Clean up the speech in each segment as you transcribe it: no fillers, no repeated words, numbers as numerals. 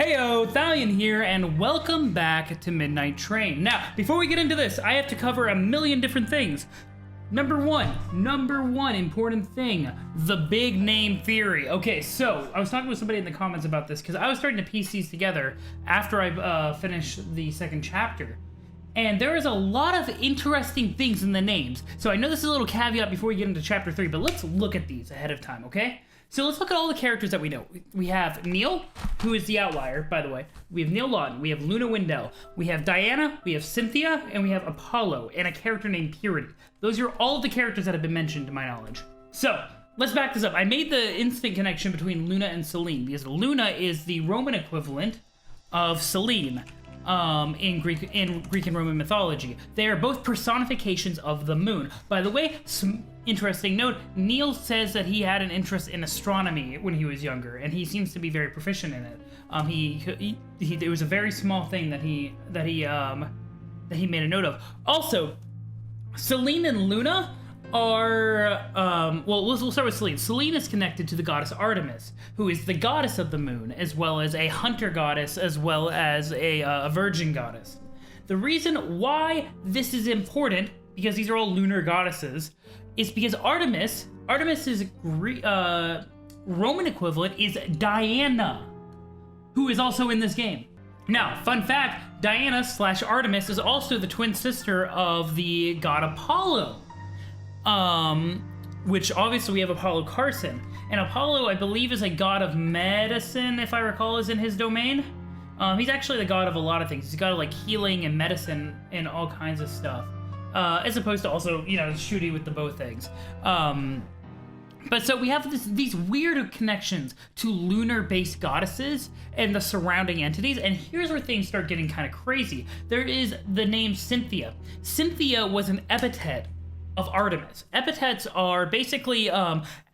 Heyo, Thalion here, and welcome back to Midnight Train. Now, before we get into this, I have to cover a million different things. Number one important thing, the big name theory. Okay, so I was talking with somebody in the comments about this because I was starting to piece these together after I finished the second chapter. And there is a lot of interesting things in the names. So I know this is a little caveat before we get into chapter 3, but let's look at these ahead of time, okay? So let's look at all the characters that we know. We have Neil, who is the outlier, by the way. We have Neil Lawton, we have Luna Wyndell, we have Diana, we have Cynthia, and we have Apollo, and a character named Purity. Those are all of the characters that have been mentioned to my knowledge. So, let's back this up. I made the instant connection between Luna and Selene, because Luna is the Roman equivalent of Selene. In Greek and Roman mythology. They are both personifications of the moon. By the way, some interesting note, Neil says that he had an interest in astronomy when he was younger, and he seems to be very proficient in it. It was a very small thing that he made a note of. Also, Selene and Luna are, we'll start with Selene. Selene is connected to the goddess Artemis, who is the goddess of the moon, as well as a hunter goddess, as well as a virgin goddess. The reason why this is important, because these are all lunar goddesses, is because Artemis's Roman equivalent is Diana, who is also in this game. Now, fun fact, Diana/Artemis is also the twin sister of the god Apollo. Which obviously we have Apollo Carson. And Apollo, I believe, is a god of medicine, if I recall, is in his domain. He's actually the god of a lot of things. He's a god of like healing and medicine and all kinds of stuff. As opposed to also, shooty with the bow things. But so we have these weird connections to lunar-based goddesses and the surrounding entities, and here's where things start getting kind of crazy. There is the name Cynthia. Cynthia was an epithet of Artemis. Epithets are basically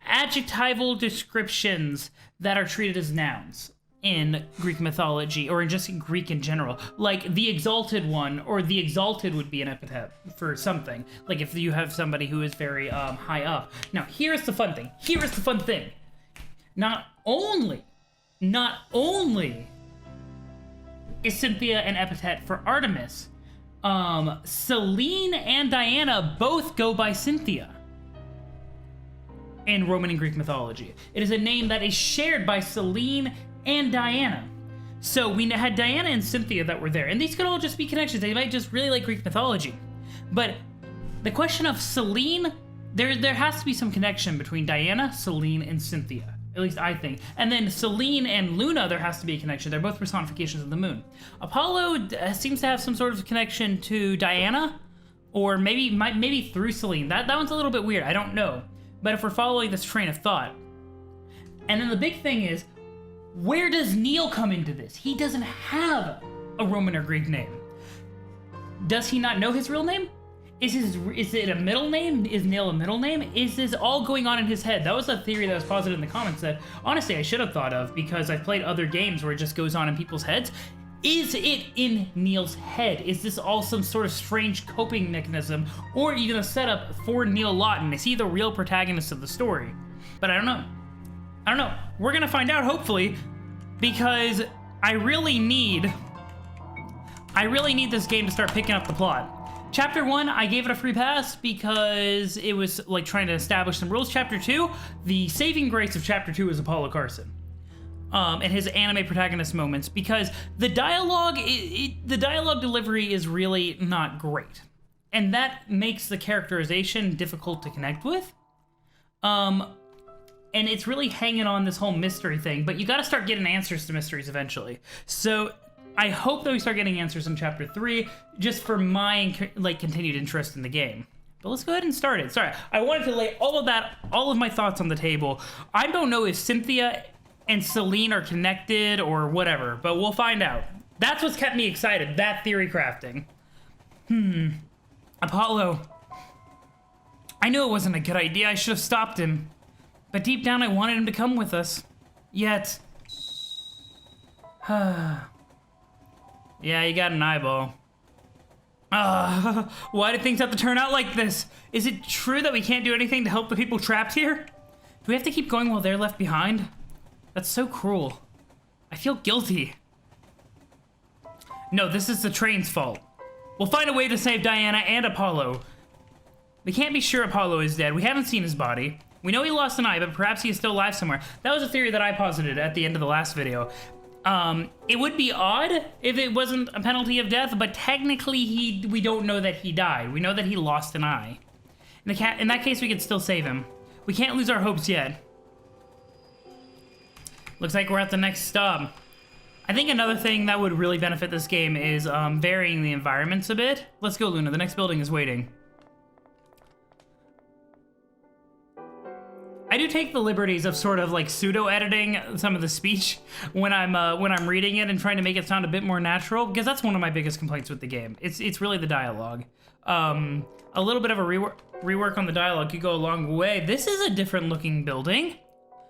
adjectival descriptions that are treated as nouns in Greek mythology, or in just Greek in general. Like the exalted one, or the exalted would be an epithet for something. Like if you have somebody who is very high up. Now, here's the fun thing. Here's the fun thing. Not only is Cynthia an epithet for Artemis, Selene and Diana both go by Cynthia in Roman and Greek mythology. It is a name that is shared by Selene and Diana. So we had Diana and Cynthia that were there, and these could all just be connections. They might just really like Greek mythology. But the question of Selene, there has to be some connection between Diana, Selene, and Cynthia. At least I think. And then Selene and Luna, there has to be a connection. They're both personifications of the moon. Apollo seems to have some sort of connection to Diana, or maybe through Selene. That one's a little bit weird. I don't know. But if we're following this train of thought. And then the big thing is, where does Neil come into this? He doesn't have a Roman or Greek name. Does he not know his real name? Is it a middle name? Is Neil a middle name? Is this all going on in his head? That was a theory that was posited in the comments that, honestly, I should have thought of because I've played other games where it just goes on in people's heads. Is it in Neil's head? Is this all some sort of strange coping mechanism or even a setup for Neil Lawton? Is he the real protagonist of the story? But I don't know. We're gonna find out, hopefully, because I really need this game to start picking up the plot. Chapter 1, I gave it a free pass because it was like trying to establish some rules. Chapter 2, the saving grace of Chapter 2 is Apollo Carson. And his anime protagonist moments, because the dialogue delivery is really not great. And that makes the characterization difficult to connect with. And it's really hanging on this whole mystery thing, but you gotta start getting answers to mysteries eventually. So I hope that we start getting answers in Chapter 3, just for my continued interest in the game. But let's go ahead and start it. Sorry, I wanted to lay all of my thoughts on the table. I don't know if Cynthia and Selene are connected or whatever, but we'll find out. That's what's kept me excited, that theory crafting. Apollo. I knew it wasn't a good idea, I should have stopped him. But deep down I wanted him to come with us. Yet... Yeah, you got an eyeball. Why do things have to turn out like this? Is it true that we can't do anything to help the people trapped here? Do we have to keep going while they're left behind? That's so cruel. I feel guilty. No, this is the train's fault. We'll find a way to save Diana and Apollo. We can't be sure Apollo is dead. We haven't seen his body. We know he lost an eye, but perhaps he is still alive somewhere. That was a theory that I posited at the end of the last video. It would be odd if it wasn't a penalty of death, but technically we don't know that he died. We know that he lost an eye. In that case, we could still save him. We can't lose our hopes yet. Looks like we're at the next stop. I think another thing that would really benefit this game is varying the environments a bit. Let's go, Luna. The next building is waiting. I do take the liberties of sort of like pseudo-editing some of the speech when I'm reading it and trying to make it sound a bit more natural, because that's one of my biggest complaints with the game. It's really the dialogue. A little bit of a rework on the dialogue could go a long way. This is a different looking building.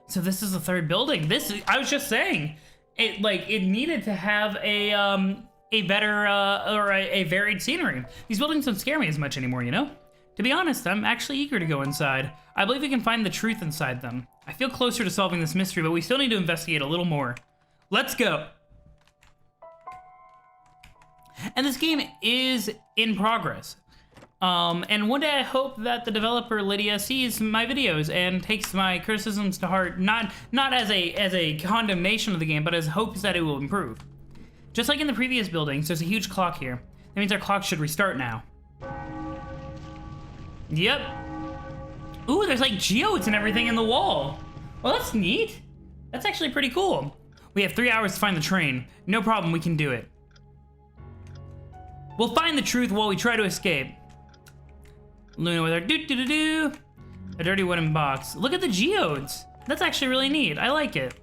So this is the third building. I was just saying, it needed to have a better or a varied scenery. These buildings don't scare me as much anymore, you know? To be honest, I'm actually eager to go inside. I believe we can find the truth inside them. I feel closer to solving this mystery, but we still need to investigate a little more. Let's go. And this game is in progress. And one day I hope that the developer Lydia sees my videos and takes my criticisms to heart, not as a condemnation of the game, but as hopes that it will improve. Just like in the previous buildings, there's a huge clock here. That means our clock should restart now. Yep. Ooh, there's like geodes and everything in the wall. Well, that's neat. That's actually pretty cool. We have 3 hours to find the train. No problem, we can do it. We'll find the truth while we try to escape. Luna with her doo-doo-doo-doo. A dirty wooden box. Look at the geodes. That's actually really neat. I like it.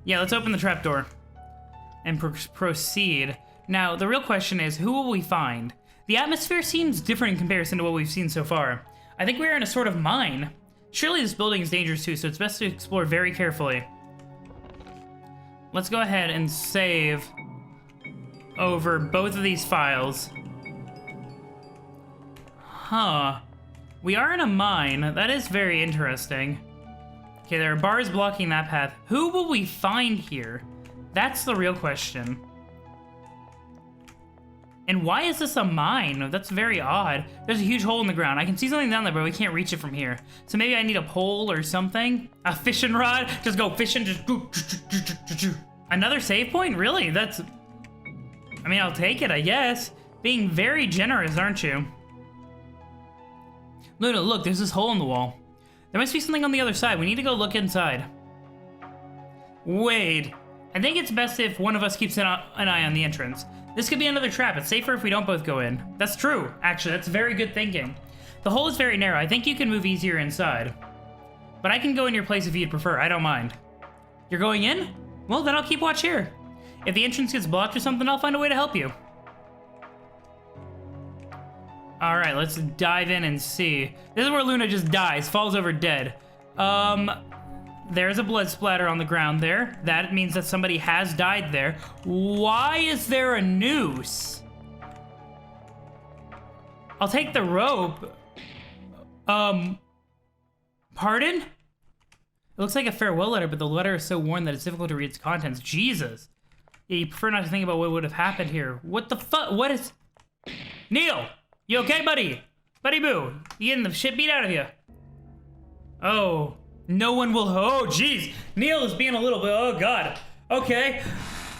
Yeah, let's open the trapdoor and proceed. Now, the real question is, who will we find? The atmosphere seems different in comparison to what we've seen so far. I think we're in a sort of mine. Surely this building is dangerous too, so it's best to explore very carefully. Let's go ahead and save over both of these files. Huh. We are in a mine. That is very interesting. Okay, there are bars blocking that path. Who will we find here? That's the real question. And why is this a mine? That's very odd. There's a huge hole in the ground. I can see something down there, but we can't reach it from here. So maybe I need a pole or something? A fishing rod? Just go fishing, just go. Another save point? Really? That's... I mean, I'll take it, I guess. Being very generous, aren't you? Luna, look, there's this hole in the wall. There must be something on the other side. We need to go look inside. Wait. I think it's best if one of us keeps an eye on the entrance. This could be another trap. It's safer if we don't both go in. That's true, actually. That's very good thinking. The hole is very narrow. I think you can move easier inside. But I can go in your place if you'd prefer. I don't mind. You're going in? Well, then I'll keep watch here. If the entrance gets blocked or something, I'll find a way to help you. All right, let's dive in and see. This is where Luna just dies, falls over dead. There's a blood splatter on the ground there. That means that somebody has died there. Why is there a noose? I'll take the rope. Pardon? It looks like a farewell letter, but the letter is so worn that it's difficult to read its contents. Jesus. Yeah, you prefer not to think about what would have happened here. What the fuck? What is... Neil! You okay, buddy? Buddy boo. You getting the shit beat out of you? Oh... No one will. Oh, jeez. Neil is being a little bit. Oh, God. Okay.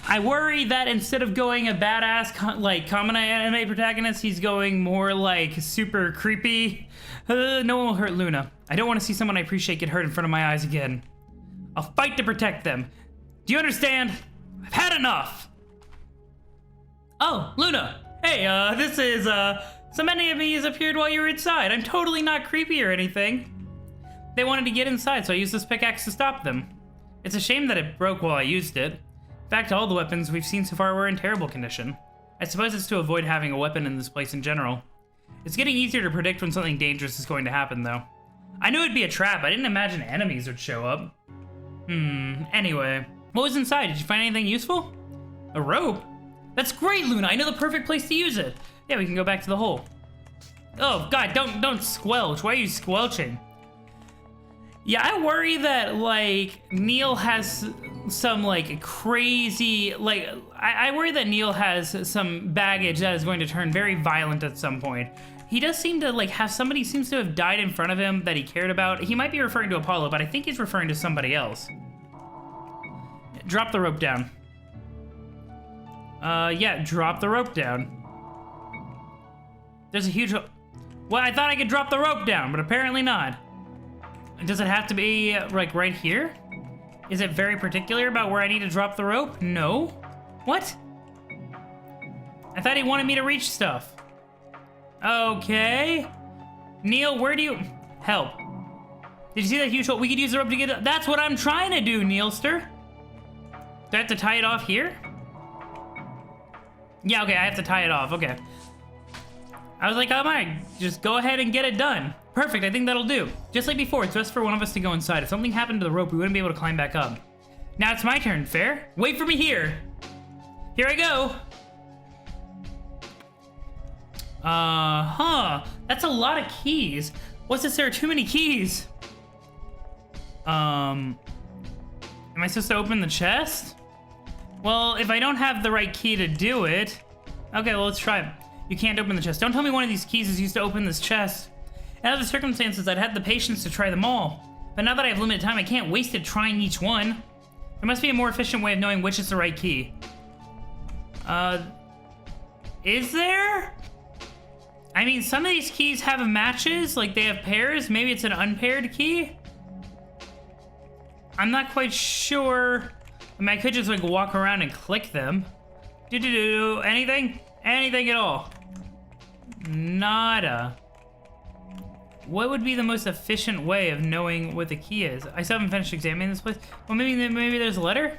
I worry that instead of going a badass, like, common anime protagonist, he's going more like super creepy. No one will hurt Luna. I don't want to see someone I appreciate get hurt in front of my eyes again. I'll fight to protect them. Do you understand? I've had enough. Oh, Luna. Hey, this is, so many enemies appeared while you were inside. I'm totally not creepy or anything. They wanted to get inside, so I used this pickaxe to stop them. It's a shame that it broke while I used it. In fact, all the weapons we've seen so far were in terrible condition. I suppose it's to avoid having a weapon in this place in general. It's getting easier to predict when something dangerous is going to happen, though. I knew it'd be a trap. I didn't imagine enemies would show up. Anyway. What was inside? Did you find anything useful? A rope? That's great, Luna! I know the perfect place to use it! Yeah, we can go back to the hole. Oh, God, don't squelch. Why are you squelching? Yeah, I worry that, like, Neil has some like crazy, like I worry that Neil has some baggage that is going to turn very violent at some point. He does seem to like have somebody seems to have died in front of him that he cared about. He might be referring to Apollo, but I think he's referring to somebody else. Drop the rope down. Yeah, drop the rope down. There's a huge... Well, I thought I could drop the rope down, but apparently not. Does it have to be, like, right here? Is it very particular about where I need to drop the rope? No. What? I thought he wanted me to reach stuff. Okay. Neil, where do you... Help. Did you see that huge hole? We could use the rope to get... That's what I'm trying to do, Neilster. Do I have to tie it off here? Yeah, okay, I have to tie it off. Okay. I was like, oh my, just go ahead and get it done. Perfect, I think that'll do. Just like before, it's best for one of us to go inside. If something happened to the rope, we wouldn't be able to climb back up. Now it's my turn, fair? Wait for me here. Here I go. That's a lot of keys. What's this, there are too many keys. Am I supposed to open the chest? Well, if I don't have the right key to do it... Okay, well, let's try it. You can't open the chest. Don't tell me one of these keys is used to open this chest. In other circumstances, I'd have the patience to try them all. But now that I have limited time, I can't waste it trying each one. There must be a more efficient way of knowing which is the right key. Is there? I mean, some of these keys have matches, like they have pairs. Maybe it's an unpaired key? I'm not quite sure. I mean, I could just like walk around and click them. Anything? Anything at all? Nada. What would be the most efficient way of knowing what the key is? I still haven't finished examining this place. Well, maybe there's a letter?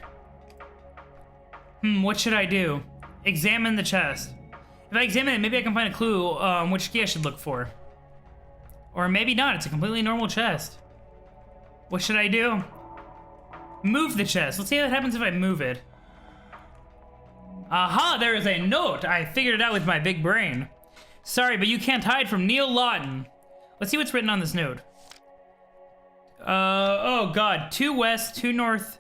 What should I do? Examine the chest. If I examine it, maybe I can find a clue on which key I should look for. Or maybe not, it's a completely normal chest. What should I do? Move the chest. Let's see what happens if I move it. Aha, there is a note. I figured it out with my big brain. Sorry, but you can't hide from Neil Lawton. Let's see what's written on this note. Oh god, 2 west, 2 north,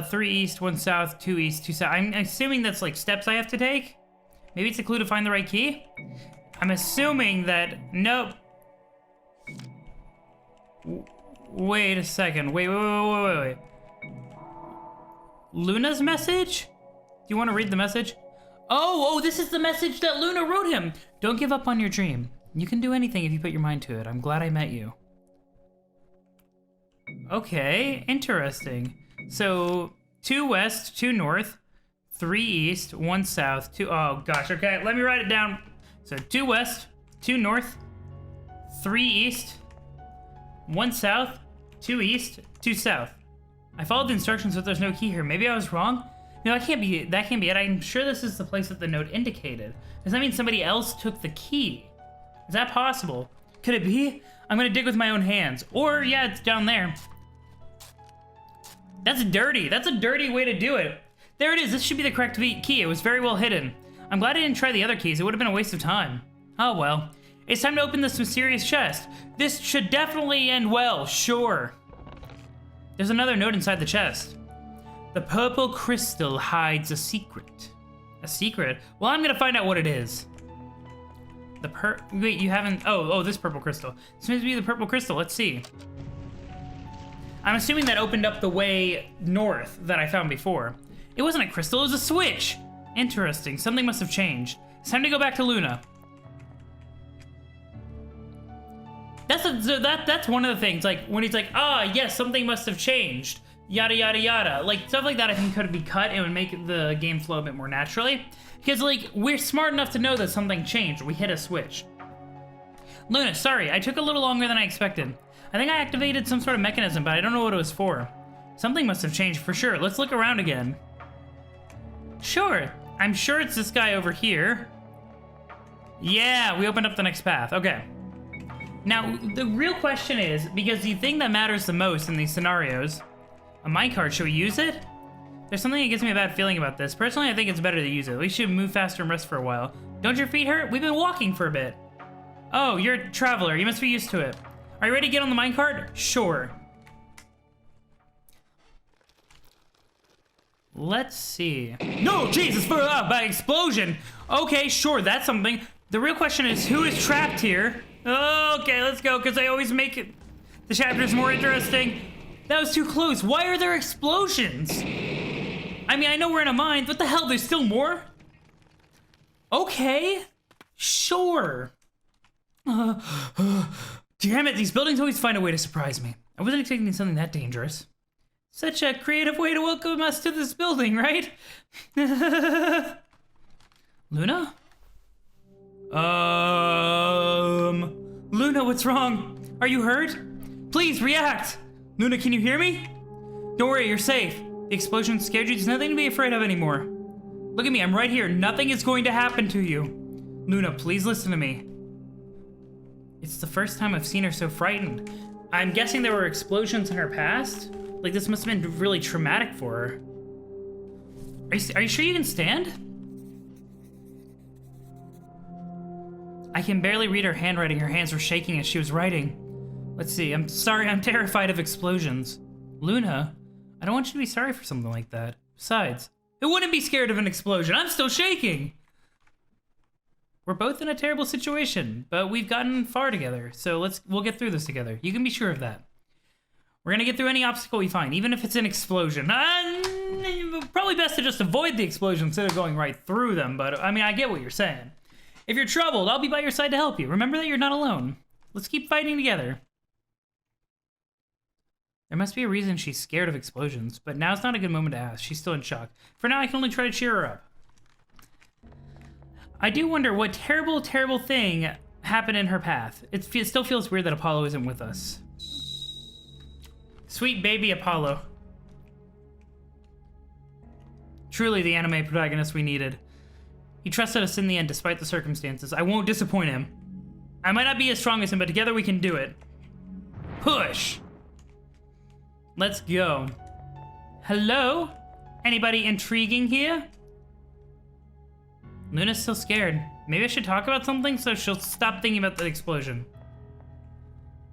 3 east, 1 south, 2 east, 2 south. I'm assuming that's like steps I have to take. Maybe it's a clue to find the right key? I'm assuming that, nope. Wait a second, wait. Luna's message? Do you want to read the message? Oh, this is the message that Luna wrote him. Don't give up on your dream. You can do anything if you put your mind to it. I'm glad I met you. Okay, interesting. So, 2 west, 2 north, 3 east, 1 south, 2... Oh, gosh, okay, let me write it down. So, 2 west, 2 north, 3 east, 1 south, 2 east, 2 south. I followed the instructions, but there's no key here. Maybe I was wrong? No, that can't be it. I'm sure this is the place that the note indicated. Does that mean somebody else took the key? Is that possible? Could it be? I'm gonna dig with my own hands. Or, yeah, it's down there. That's dirty. That's a dirty way to do it. There it is. This should be the correct key. It was very well hidden. I'm glad I didn't try the other keys. It would have been a waste of time. Oh, well. It's time to open this mysterious chest. This should definitely end well, sure. There's another note inside the chest. The purple crystal hides a secret. A secret? Well, I'm gonna find out what it is. Wait, you haven't... Oh, this purple crystal. This seems to be the purple crystal. Let's see. I'm assuming that opened up the way north that I found before. It wasn't a crystal, it was a switch. Interesting. Something must have changed. It's time to go back to Luna. That's one of the things, like, when he's like, yes, something must have changed. Yada, yada, yada. Like, stuff like that I think could be cut. It would make the game flow a bit more naturally. Because, like, we're smart enough to know that something changed. We hit a switch. Luna, sorry, I took a little longer than I expected. I think I activated some sort of mechanism, but I don't know what it was for. Something must have changed for sure. Let's look around again. Sure. I'm sure it's this guy over here. Yeah, we opened up the next path. Okay. Now, the real question is, because the thing that matters the most in these scenarios, a minecart, should we use it? There's something that gives me a bad feeling about this. Personally, I think it's better to use it. We should move faster and rest for a while. Don't your feet hurt? We've been walking for a bit. Oh, you're a traveler. You must be used to it. Are you ready to get on the minecart? Sure. Let's see. No, Jesus, by explosion. Okay, sure, that's something. The real question is, who is trapped here? Okay, let's go, because I always make it the chapters more interesting. That was too close. Why are there explosions? I mean, I know we're in a mine. What the hell? There's still more? Okay, sure. Damn it, these buildings always find a way to surprise me. I wasn't expecting something that dangerous. Such a creative way to welcome us to this building, right? Luna? Luna, what's wrong? Are you hurt? Please react! Luna, can you hear me? Don't worry, you're safe. The explosion scared you. There's nothing to be afraid of anymore. Look at me, I'm right here. Nothing is going to happen to you. Luna, please listen to me. It's the first time I've seen her so frightened. I'm guessing there were explosions in her past? Like, this must have been really traumatic for her. Are you sure you can stand? I can barely read her handwriting. Her hands were shaking as she was writing. Let's see, I'm sorry, I'm terrified of explosions. Luna, I don't want you to be sorry for something like that. Besides, who wouldn't be scared of an explosion? I'm still shaking! We're both in a terrible situation, but we've gotten far together, so we'll get through this together. You can be sure of that. We're gonna get through any obstacle we find, even if it's an explosion. Probably best to just avoid the explosion instead of going right through them, but I mean, I get what you're saying. If you're troubled, I'll be by your side to help you. Remember that you're not alone. Let's keep fighting together. There must be a reason she's scared of explosions, but now's not a good moment to ask. She's still in shock. For now, I can only try to cheer her up. I do wonder what terrible, terrible thing happened in her path. It still feels weird that Apollo isn't with us. Sweet baby Apollo. Truly the anime protagonist we needed. He trusted us in the end despite the circumstances. I won't disappoint him. I might not be as strong as him, but together we can do it. Push! Let's go. Hello? Anybody intriguing here? Luna's still scared. Maybe I should talk about something so she'll stop thinking about the explosion.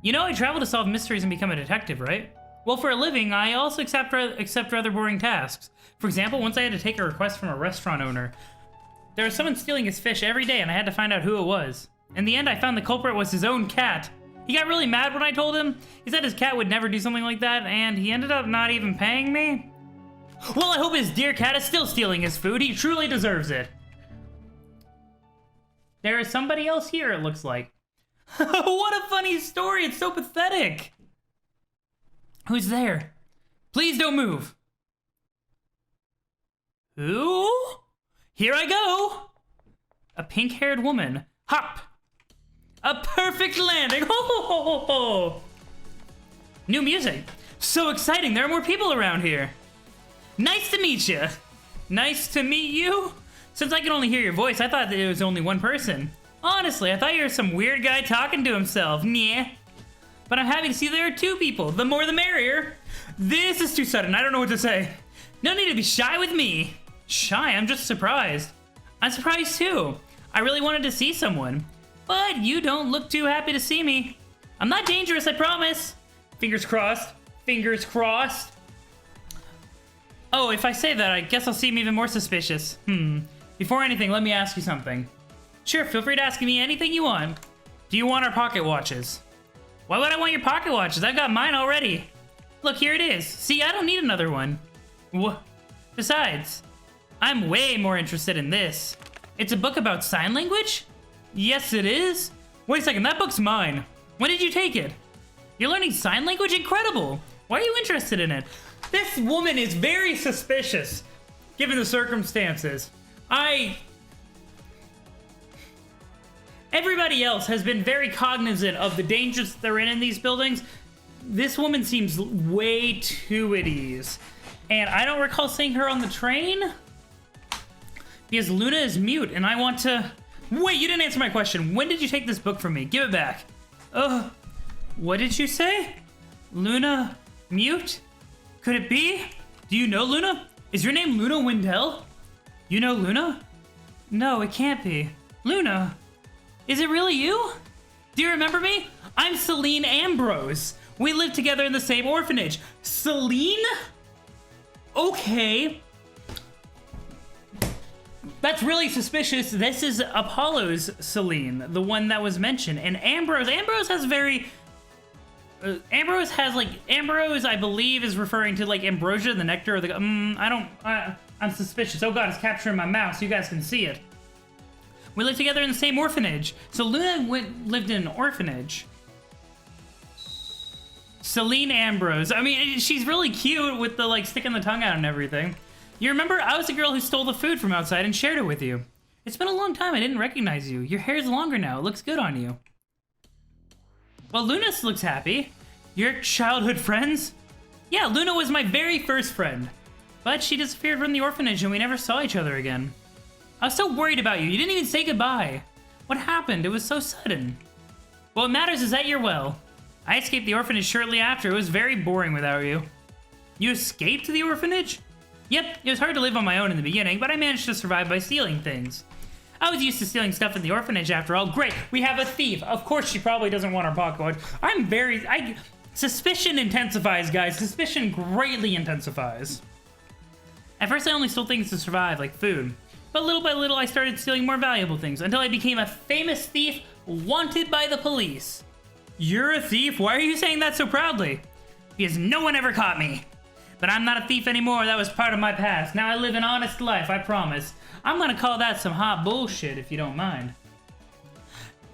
You know I travel to solve mysteries and become a detective, right? Well, for a living, I also accept rather boring tasks. For example, once I had to take a request from a restaurant owner. There was someone stealing his fish every day and I had to find out who it was. In the end, I found the culprit was his own cat. He got really mad when I told him. He said his cat would never do something like that, and he ended up not even paying me. Well, I hope his dear cat is still stealing his food. He truly deserves it. There is somebody else here, it looks like. What a funny story. It's so pathetic. Who's there? Please don't move. Who? Here I go. A pink-haired woman. Hop. A perfect landing. Oh. New music. So exciting. There are more people around here. Nice to meet you. Nice to meet you? Since I can only hear your voice, I thought that it was only one person. Honestly, I thought you were some weird guy talking to himself. Nyeh. But I'm happy to see there are two people. The more the merrier. This is too sudden. I don't know what to say. No need to be shy with me. Shy? I'm just surprised. I'm surprised too. I really wanted to see someone. But you don't look too happy to see me. I'm not dangerous, I promise. Fingers crossed. Fingers crossed. Oh, if I say that, I guess I'll seem even more suspicious. Before anything, let me ask you something. Sure, feel free to ask me anything you want. Do you want our pocket watches? Why would I want your pocket watches? I've got mine already. Look, here it is. See, I don't need another one. Besides, I'm way more interested in this. It's a book about sign language? Yes, it is. Wait a second, that book's mine. When did you take it? You're learning sign language? Incredible. Why are you interested in it? This woman is very suspicious, given the circumstances. Everybody else has been very cognizant of the dangers that they're in these buildings. This woman seems way too at ease. And I don't recall seeing her on the train. Because Luna is mute, and I want to... Wait, you didn't answer my question. When did you take this book from me? Give it back. What did you say? Luna mute? Could it be? Do you know Luna? Is your name Luna Wyndell? You know Luna? No, it can't be. Luna? Is it really you? Do you remember me? I'm Selene Ambrose. We live together in the same orphanage. Selene? Okay. That's really suspicious. This is Apollo's Selene, the one that was mentioned. And Ambrose has very... Ambrose has, like... Ambrose, I believe, is referring to, like, ambrosia, the nectar of the... I'm suspicious. Oh god, it's capturing my mouth so you guys can see it. We live together in the same orphanage. So Luna lived in an orphanage. Selene Ambrose. I mean, she's really cute with the, like, sticking the tongue out and everything. You remember, I was the girl who stole the food from outside and shared it with you. It's been a long time, I didn't recognize you. Your hair's longer now, it looks good on you. Well, Luna looks happy. Your childhood friends? Yeah, Luna was my very first friend. But she disappeared from the orphanage and we never saw each other again. I was so worried about you, you didn't even say goodbye. What happened? It was so sudden. What matters is that you're well. I escaped the orphanage shortly after, it was very boring without you. You escaped the orphanage? Yep, it was hard to live on my own in the beginning, but I managed to survive by stealing things. I was used to stealing stuff in the orphanage after all. Great, we have a thief. Of course she probably doesn't want our pocket watch. Suspicion intensifies, guys. Suspicion greatly intensifies. At first I only stole things to survive, like food. But little by little I started stealing more valuable things, until I became a famous thief wanted by the police. You're a thief? Why are you saying that so proudly? Because no one ever caught me. But I'm not a thief anymore, that was part of my past. Now I live an honest life, I promise. I'm gonna call that some hot bullshit, if you don't mind.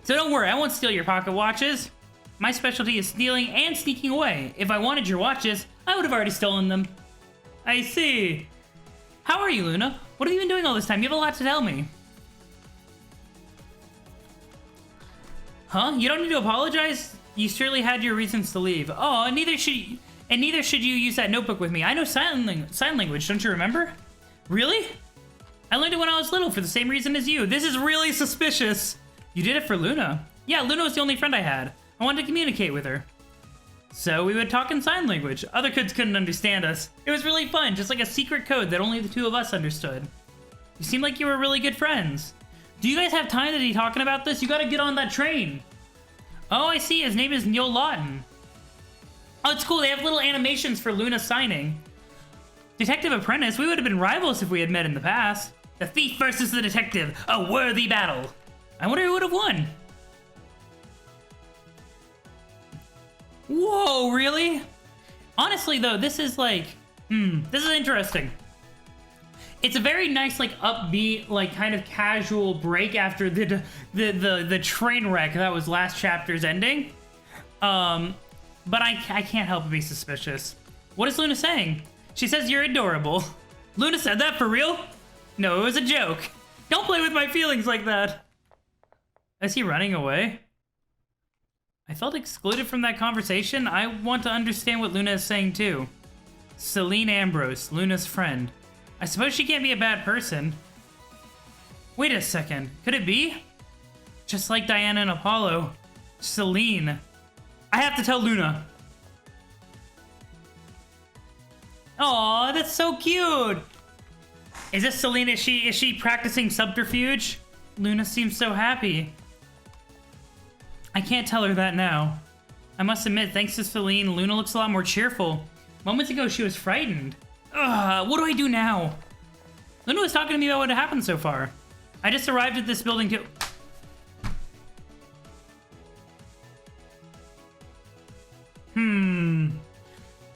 So don't worry, I won't steal your pocket watches. My specialty is stealing and sneaking away. If I wanted your watches, I would have already stolen them. I see. How are you, Luna? What have you been doing all this time? You have a lot to tell me. Huh? You don't need to apologize? You surely had your reasons to leave. Oh, and neither should you use that notebook with me. I know sign language, don't you remember? Really? I learned it when I was little for the same reason as you. This is really suspicious. You did it for Luna. Yeah, Luna was the only friend I had. I wanted to communicate with her. So we would talk in sign language. Other kids couldn't understand us. It was really fun, just like a secret code that only the two of us understood. You seem like you were really good friends. Do you guys have time to be talking about this? You gotta get on that train. Oh, I see. His name is Neil Lawton. Oh, it's cool. They have little animations for Luna signing. Detective Apprentice, we would have been rivals if we had met in the past. The thief versus the detective, a worthy battle. I wonder who would have won. Whoa, really? Honestly, though, this is like, this is interesting. It's a very nice, like, upbeat, like, kind of casual break after the train wreck that was last chapter's ending. But I can't help but be suspicious. What is Luna saying? She says you're adorable. Luna said that for real? No, it was a joke. Don't play with my feelings like that. Is he running away? I felt excluded from that conversation. I want to understand what Luna is saying too. Selene Ambrose, Luna's friend. I suppose she can't be a bad person. Wait a second, could it be? Just like Diana and Apollo. Selene. I have to tell Luna. Aw, that's so cute! Is this Selene? Is she practicing subterfuge? Luna seems so happy. I can't tell her that now. I must admit, thanks to Selene, Luna looks a lot more cheerful. Moments ago, she was frightened. Ugh, what do I do now? Luna was talking to me about what had happened so far. I just arrived at this building too.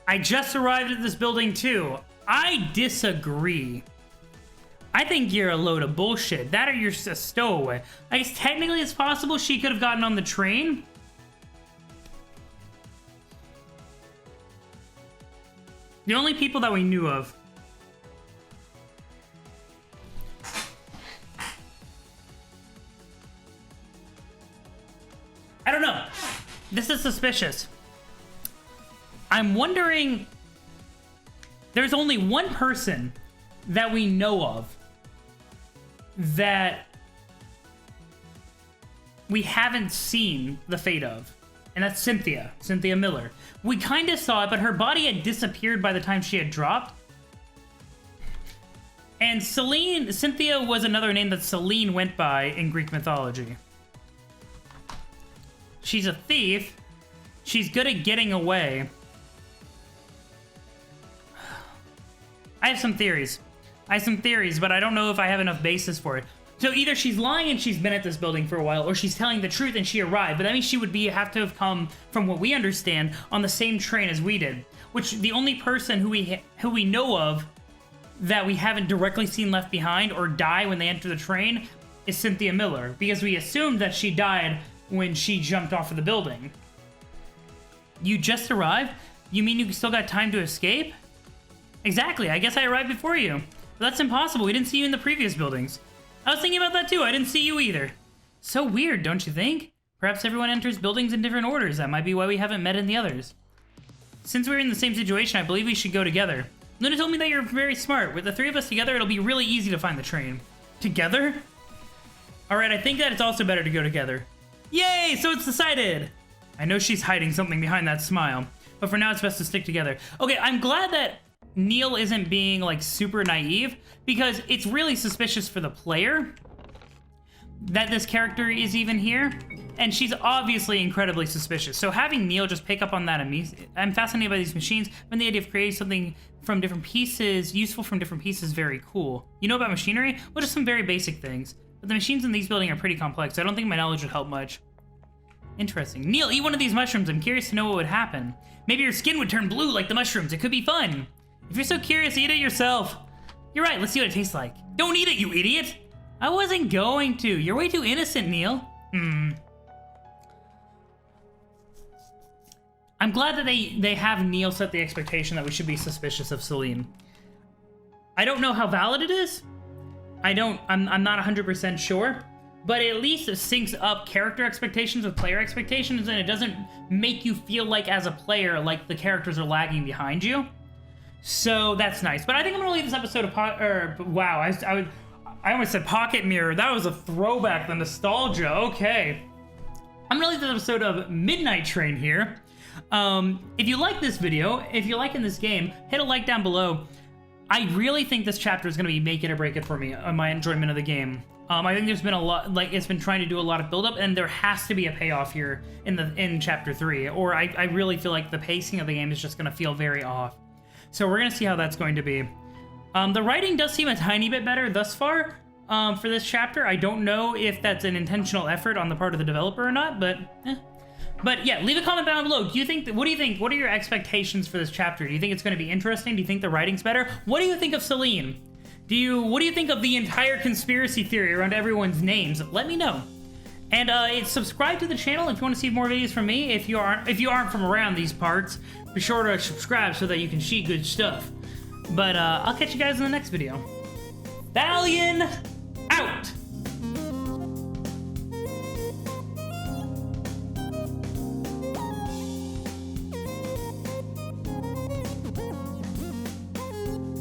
I just arrived at this building too. I disagree. I think you're a load of bullshit. That or you're a stowaway. I guess technically it's possible she could have gotten on the train. The only people that we knew of. I don't know. This is suspicious. I'm wondering, there's only one person that we know of that we haven't seen the fate of, and that's Cynthia Miller. We kind of saw it, but her body had disappeared by the time she had dropped. And Cynthia was another name that Selene went by in Greek mythology. She's a thief. She's good at getting away. I have some theories. I have some theories, but I don't know if I have enough basis for it. So either she's lying and she's been at this building for a while, or she's telling the truth and she arrived. But that means she would have to have come, from what we understand, on the same train as we did. Which the only person who we know of that we haven't directly seen left behind or die when they enter the train is Cynthia Miller, because we assumed that she died when she jumped off of the building. You just arrived? You mean you still got time to escape? Exactly, I guess I arrived before you. But that's impossible, we didn't see you in the previous buildings. I was thinking about that too, I didn't see you either. So weird, don't you think? Perhaps everyone enters buildings in different orders, that might be why we haven't met in the others. Since we're in the same situation, I believe we should go together. Luna told me that you're very smart. With the three of us together, it'll be really easy to find the train. Together? Alright, I think that it's also better to go together. Yay, so it's decided! I know she's hiding something behind that smile, but for now it's best to stick together. Okay, I'm glad that Neil isn't being, like, super naive, because it's really suspicious for the player that this character is even here, and she's obviously incredibly suspicious. So having Neil just pick up on that, I'm fascinated by these machines, and the idea of creating something from different pieces, useful from different pieces, very cool. You know about machinery? Well, just some very basic things. But the machines in these buildings are pretty complex, so I don't think my knowledge would help much. Interesting. Neil, eat one of these mushrooms. I'm curious to know what would happen. Maybe your skin would turn blue like the mushrooms. It could be fun. If you're so curious, eat it yourself. You're right, let's see what it tastes like. Don't eat it, you idiot! I wasn't going to. You're way too innocent, Neil. I'm glad that they have Neil set the expectation that we should be suspicious of Selene. I don't know how valid it is. I'm not 100% sure. But at least it syncs up character expectations with player expectations, and it doesn't make you feel like, as a player, like the characters are lagging behind you. So that's nice. But I think I'm gonna leave this episode of wow, I almost said Pocket Mirror. That was a throwback, the nostalgia. Okay. I'm gonna leave this episode of Midnight Train here. If you like this video, if you're liking this game, hit a like down below. I really think this chapter is gonna be make it or break it for me on my enjoyment of the game. I think there's been a lot, like, it's been trying to do a lot of build-up, and there has to be a payoff here in Chapter 3, or I really feel like the pacing of the game is just gonna feel very off. So we're gonna see how that's going to be. The writing does seem a tiny bit better thus far for this chapter. I don't know if that's an intentional effort on the part of the developer or not, but But yeah, leave a comment down below. What do you think? What are your expectations for this chapter? Do you think it's going to be interesting? Do you think the writing's better? What do you think of Selene? What do you think of the entire conspiracy theory around everyone's names? Let me know. And subscribe to the channel if you want to see more videos from me. If you aren't from around these parts, be sure to subscribe so that you can see good stuff. But I'll catch you guys in the next video. Thalion!